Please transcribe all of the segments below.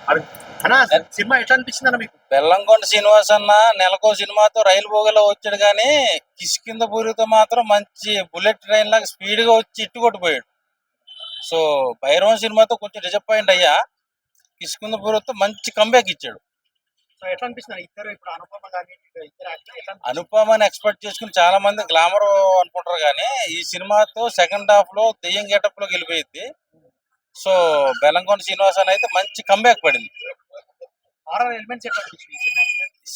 అది అన్నా సినిమా ఎట్లా అనిపించింది అన్న మీకు? బెల్లంకొండ శ్రీనివాస్ అన్న నెలకో సినిమాతో రైలు బోగిలో వచ్చాడు కానీ కిష్కింధపురితో మాత్రం మంచి బుల్లెట్ ట్రైన్ లాగా స్పీడ్ గా వచ్చి ఇట్టు కొట్టిపోయాడు. సో భైరవం సినిమాతో కొంచెం డిసప్పాయింట్ అయ్యా. కిష్కింధపురితో మంచి కంబ్యాక్ ఇచ్చాడు. సో ఎట్లా అనిపిస్తుంది ఇద్దరు ఇప్పుడు అనుపమ కానీ ఇద్దరు యాక్టర్ ఎట్లా అనిపించింది? అనుపమని ఎక్స్పెక్ట్ చేసుకుని చాలా మంది గ్లామర్ అనుకుంటారు కానీ ఈ సినిమాతో సెకండ్ హాఫ్ లో దెయ్యం గెటప్ లో వెళ్ళిపోయింది. సో బెల్లంకొండ శ్రీనివాస్ అని అయితే మంచి కంబ్యాక్ పడింది. హారర్ ఎలిమెంట్స్ ఎట్లా అనిపించింది ఈ సినిమా?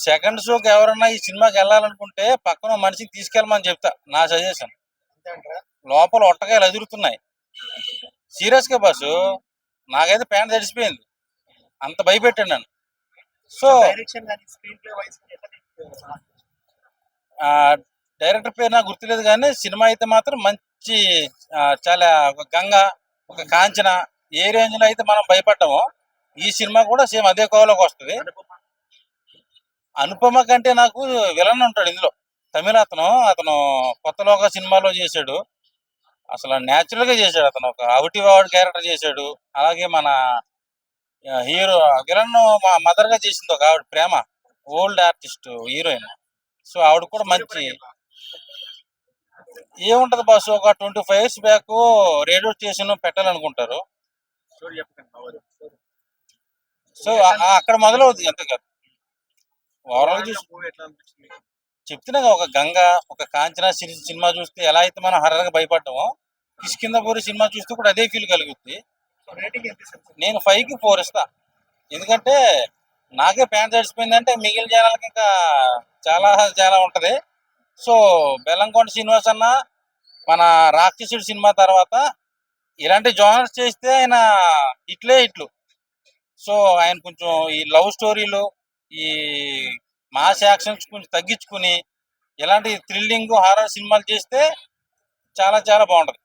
సెకండ్ షోకి ఎవరన్నా ఈ సినిమాకి వెళ్ళాలనుకుంటే పక్కన మనిషిని తీసుకెళ్ళమని చెప్తా, నా సజెషన్. అంతే అంటారా? లోపల ఒట్టకాయలు ఎదురుతున్నాయి. సీరియస్ గా బస్సు నాకైతే ప్యాంట్ తడిసిపోయింది, అంత భయపెట్టాను నన్ను. సో డైరెక్షన్ కానీ స్క్రీన్ ప్లే వైస్ ఎట్లా అనిపించింది? ఆ డైరెక్టర్ పేరు నాకు గుర్తులేదు కానీ సినిమా అయితే మాత్రం మంచి చాలా ఒక గంగ, ఒక కాంచన ఏ రేంజ్ లో అయితే మనం భయపడ్డామో ఈ సినిమా కూడా సేమ్ అదే కోవలోకి వస్తుంది. అనుపమ అనుపమ కంటే నాకు విలన్ ఉంటాడు ఇందులో, తమిళ అతను కొత్త లోక సినిమాలో చేశాడు. అసలు న్యాచురల్ గా చేశాడు, అతను ఒక అవుటి వాడు క్యారెక్టర్ చేశాడు. అలాగే మన హీరో విలన్ మా మదర్ గా చేసింది ఒక ఆవిడ, Prema, old artist heroine. So ఆవిడ కూడా మంచి. ఏముంటది బాస్, ఒక 25 years బ్యాక్ రేడియో స్టేషన్ పెట్టాలనుకుంటారు. స్టోరీ చెప్పకండి బాబు. సో అక్కడ మొదలవుతుంది అంతే కదా. ఓవరాల్ చూసి మూవీ ఎట్లా అనిపించింది? చెప్తున్నా ఒక గంగ, ఒక కాంచనా సిరీస్ సినిమా చూస్తే ఎలా అయితే మనం హర్రర్ గా భయపడ్డామో కిష్కింధపురి సినిమా చూస్తే కూడా అదే ఫీల్ కలుగుతుంది. సో రేటింగ్ ఎంత ఇస్తారు? నేను 5కి 4 ఇస్తా. ఎందుకంటే నాకే ప్యాంట్ తడిసిపోయిందంటే మిగిలిన జనాలకి ఇంకా చాలా చాలా ఉంటది. సో బెల్లంకొండ శ్రీనివాస్ అన్న మన రాక్షసుడు సినిమా తర్వాత ఇలాంటి జోనర్స్ చేస్తే ఆయన ఇట్లు. సో ఆయన కొంచెం ఈ లవ్ స్టోరీలు, ఈ మాస్ యాక్షన్స్ కొంచెం తగ్గించుకుని ఇలాంటి థ్రిల్లింగ్ హారర్ సినిమాలు చేస్తే చాలా చాలా బాగుంటది.